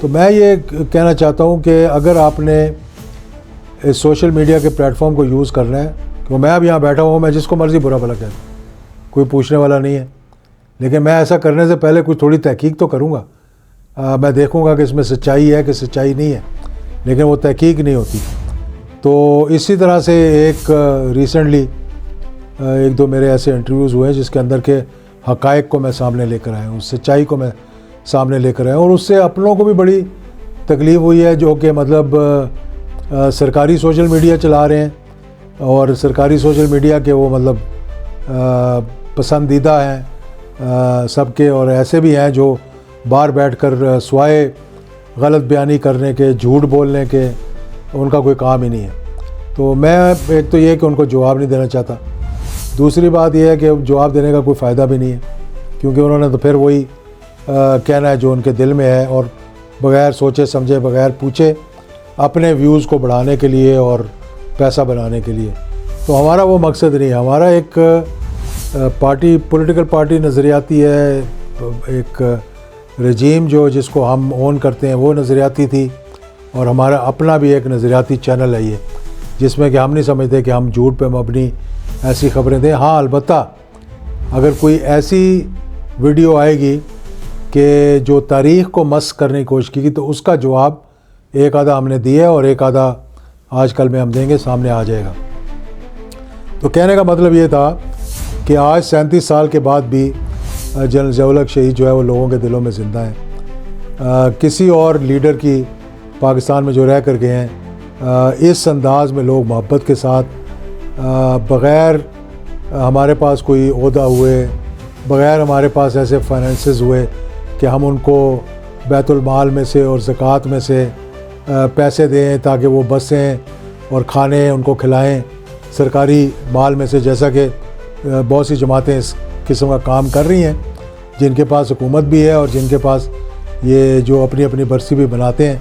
تو میں یہ کہنا چاہتا ہوں کہ اگر آپ نے اس سوشل میڈیا کے پلیٹ فارم کو یوز کرنا ہے، کہ میں اب یہاں بیٹھا ہوں، میں جس کو مرضی برا بھلا کہتا ہوں، کوئی پوچھنے والا نہیں ہے، لیکن میں ایسا کرنے سے پہلے کچھ تھوڑی تحقیق تو کروں گا، میں دیکھوں گا کہ اس میں سچائی ہے کہ سچائی نہیں ہے، لیکن وہ تحقیق نہیں ہوتی۔ تو اسی طرح سے ایک ریسنٹلی ایک دو میرے ایسے انٹرویوز ہوئے جس کے اندر کے حقائق کو میں سامنے لے کر آیا ہوں، سچائی کو میں سامنے لے کر آیا ہوں، اور اس سے اپنوں کو بھی بڑی تکلیف ہوئی ہے، جو کہ مطلب سرکاری سوشل میڈیا چلا رہے ہیں اور سرکاری سوشل میڈیا کے وہ مطلب پسندیدہ ہیں سب کے، اور ایسے بھی ہیں جو باہر بیٹھ کر سوائے غلط بیانی کرنے کے، جھوٹ بولنے کے، ان کا کوئی کام ہی نہیں ہے۔ تو میں ایک تو یہ کہ ان کو جواب نہیں دینا چاہتا، دوسری بات یہ ہے کہ جواب دینے کا کوئی فائدہ بھی نہیں ہے، کیونکہ انہوں نے تو پھر وہی کہنا ہے جو ان کے دل میں ہے، اور بغیر سوچے سمجھے، بغیر پوچھے، اپنے ویوز کو بڑھانے کے لیے اور پیسہ بنانے کے لیے۔ تو ہمارا وہ مقصد نہیں ہے، ہمارا ایک پارٹی، پولیٹیکل پارٹی نظریاتی ہے، ایک رجیم جو جس کو ہم اون کرتے ہیں وہ نظریاتی تھی، اور ہمارا اپنا بھی ایک نظریاتی چینل ہے یہ، جس میں کہ ہم نہیں سمجھتے کہ ہم جھوٹ پہ مبنی ایسی خبریں دیں۔ ہاں البتہ اگر کوئی ایسی ویڈیو آئے گی کہ جو تاریخ کو مس کرنے کی کوشش کی گی تو اس کا جواب ایک آدھا ہم نے دیا ہے، اور ایک آدھا آج کل میں ہم دیں گے، سامنے آ جائے گا۔ تو کہنے کا مطلب یہ تھا کہ آج 37 سال کے بعد بھی جنرل ضیاء الحق شہید جو ہے وہ لوگوں کے دلوں میں زندہ ہیں۔ کسی اور لیڈر کی پاکستان میں جو رہ کر گئے ہیں، اس انداز میں لوگ محبت کے ساتھ، بغیر ہمارے پاس کوئی عہدہ ہوئے، بغیر ہمارے پاس ایسے فائنینسز ہوئے کہ ہم ان کو بیت المال میں سے اور زکوٰۃ میں سے پیسے دیں تاکہ وہ بسیں اور کھانے ان کو کھلائیں سرکاری مال میں سے، جیسا کہ بہت سی جماعتیں اس قسم کا کام کر رہی ہیں، جن کے پاس حکومت بھی ہے اور جن کے پاس یہ جو اپنی اپنی برسی بھی بناتے ہیں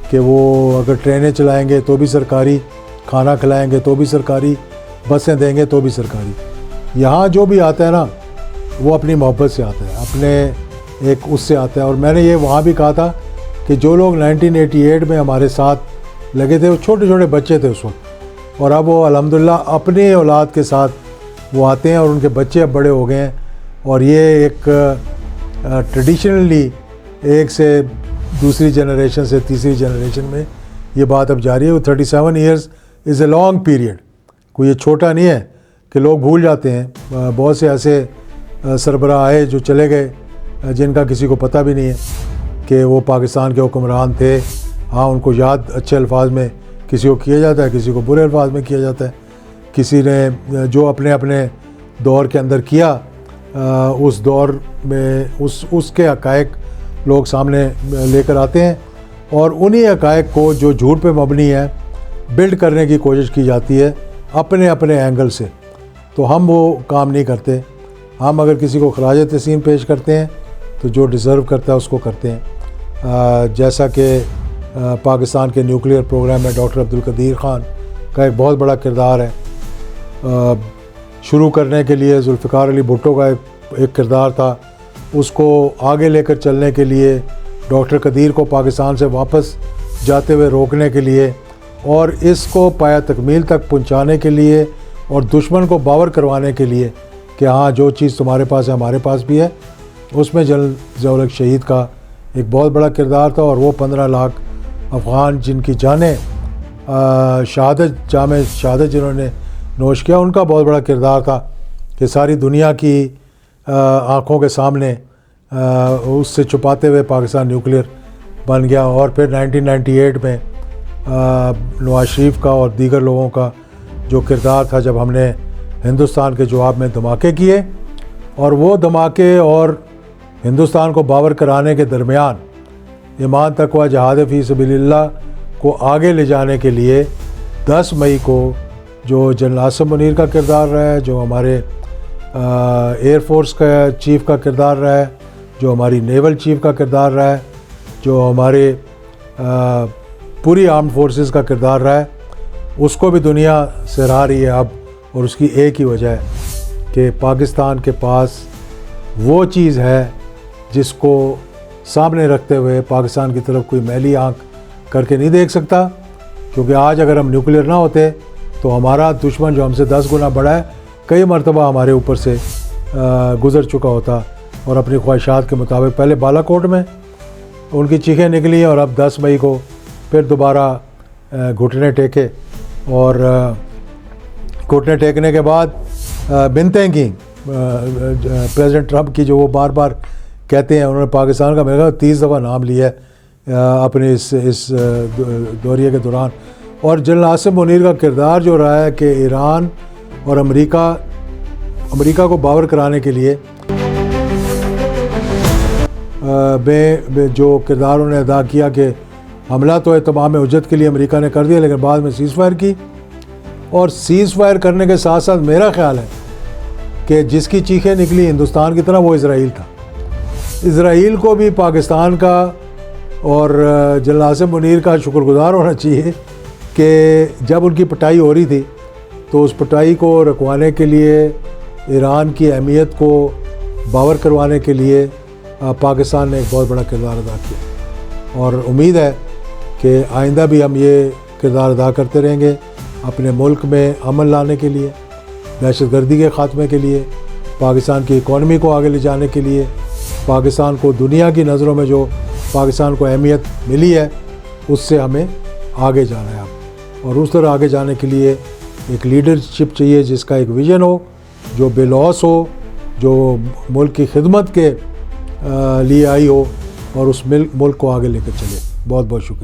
کہ وہ اگر ٹرینیں چلائیں گے تو بھی سرکاری، کھانا کھلائیں گے تو بھی سرکاری، بسیں دیں گے تو بھی سرکاری۔ یہاں جو بھی آتا ہے نا وہ اپنی محبت سے آتا ہے، اپنے ایک اس سے آتا ہے۔ اور میں نے یہ وہاں بھی کہا تھا کہ جو لوگ 1988 میں ہمارے ساتھ لگے تھے وہ چھوٹے چھوٹے بچے تھے اس وقت، اور اب وہ الحمدللہ اپنی اولاد کے ساتھ وہ آتے ہیں، اور ان کے بچے اب بڑے ہو گئے ہیں، اور یہ ایک ٹریڈیشنلی ایک سے دوسری جنریشن سے تیسری جنریشن میں یہ بات اب جاری ہے۔ 37 years is a long period, کوئی یہ چھوٹا نہیں ہے کہ لوگ بھول جاتے ہیں۔ بہت سے ایسے سربراہ آئے جو چلے گئے جن کا کسی کو پتہ بھی نہیں ہے کہ وہ پاکستان کے حکمران تھے۔ ہاں ان کو یاد اچھے الفاظ میں کسی کو کیا جاتا ہے، کسی کو برے الفاظ میں کیا جاتا ہے، کسی نے جو اپنے اپنے دور کے اندر کیا، اس دور میں اس کے حقائق لوگ سامنے لے کر آتے ہیں، اور انہی حقائق کو جو جھوٹ پہ مبنی ہے بلڈ کرنے کی کوشش کی جاتی ہے اپنے اپنے اینگل سے۔ تو ہم وہ کام نہیں کرتے، ہم اگر کسی کو خراج تحسین پیش کرتے ہیں تو جو ڈیزرو کرتا ہے اس کو کرتے ہیں۔ جیسا کہ پاکستان کے نیوکلیئر پروگرام میں ڈاکٹر عبدالقدیر خان کا ایک بہت بڑا کردار ہے، شروع کرنے کے لیے ذوالفقار علی بھٹو کا ایک کردار تھا، اس کو آگے لے کر چلنے کے لیے، ڈاکٹر قدیر کو پاکستان سے واپس جاتے ہوئے روکنے کے لیے، اور اس کو پایا تکمیل تک پہنچانے کے لیے، اور دشمن کو باور کروانے کے لیے کہ ہاں جو چیز تمہارے پاس ہے ہمارے پاس بھی ہے۔ اس میں جنرل ضیاء الحق شہید کا ایک بہت بڑا کردار تھا، اور وہ 15 لاکھ افغان جن کی جانیں جامع شہادت جنہوں نے نوش کیا، ان کا بہت بڑا کردار تھا کہ ساری دنیا کی آنکھوں کے سامنے اس سے چھپاتے ہوئے پاکستان نیوکلیئر بن گیا۔ اور پھر 1998 میں نواز شریف کا اور دیگر لوگوں کا جو کردار تھا جب ہم نے ہندوستان کے جواب میں دھماکے کیے، اور وہ دھماکے اور ہندوستان کو باور کرانے کے درمیان ایمان تقویٰ جہاد فی سبیل اللہ کو آگے لے جانے کے لیے 10 مئی کو جو جنرل عاصم منیر کا کردار رہا ہے، جو ہمارے ایئر فورس کا چیف کا کردار رہا ہے، جو ہماری نیول چیف کا کردار رہا ہے، جو ہمارے پوری آرمڈ فورسز کا کردار رہا ہے، اس کو بھی دنیا سراہ رہی ہے اب، اور اس کی ایک ہی وجہ ہے کہ پاکستان کے پاس وہ چیز ہے جس کو سامنے رکھتے ہوئے پاکستان کی طرف کوئی میلی آنکھ کر کے نہیں دیکھ سکتا، کیونکہ آج اگر ہم نیوکلیئر نہ ہوتے تو ہمارا دشمن جو ہم سے 10 گنا بڑا ہے کئی مرتبہ ہمارے اوپر سے گزر چکا ہوتا اور اپنی خواہشات کے مطابق پہلے بالا کوٹ میں ان کی چیخیں نکلی اور اب 10 مئی کو پھر دوبارہ گھٹنے ٹیکے، اور گھٹنے ٹیکنے کے بعد بنتیں کی پریزیڈنٹ ٹرمپ کی، جو وہ بار بار کہتے ہیں. انہوں نے پاکستان کا میرے خیال 30 دفعہ نام لیا ہے اپنے اس دورے کے دوران. اور جنرل عاصم منیر کا کردار جو رہا ہے کہ ایران اور امریکہ کو باور کرانے کے لیے جو کردار انہوں نے ادا کیا کہ حملہ تو تمام حجت کے لیے امریکہ نے کر دیا، لیکن بعد میں سیز فائر کی. اور سیز فائر کرنے کے ساتھ ساتھ میرا خیال ہے کہ جس کی چیخیں نکلی ہندوستان کی طرح وہ اسرائیل تھا. اسرائیل کو بھی پاکستان کا اور جنرل عاصم منیر کا شکر گزار ہونا چاہیے کہ جب ان کی پٹائی ہو رہی تھی تو اس پٹائی کو رکوانے کے لیے، ایران کی اہمیت کو باور کروانے کے لیے پاکستان نے ایک بہت بڑا کردار ادا کیا. اور امید ہے کہ آئندہ بھی ہم یہ کردار ادا کرتے رہیں گے اپنے ملک میں امن لانے کے لیے، دہشت گردی کے خاتمے کے لیے، پاکستان کی اکانومی کو آگے لے جانے کے لیے، پاکستان کو دنیا کی نظروں میں جو پاکستان کو اہمیت ملی ہے اس سے ہمیں آگے جانا ہے اب. اور اس طرح آگے جانے کے لیے ایک لیڈرشپ چاہیے جس کا ایک ویژن ہو، جو بے لوث ہو، جو ملک کی خدمت کے لیے آئی ہو اور اس ملک کو آگے لے کر چلے. بہت بہت شکریہ.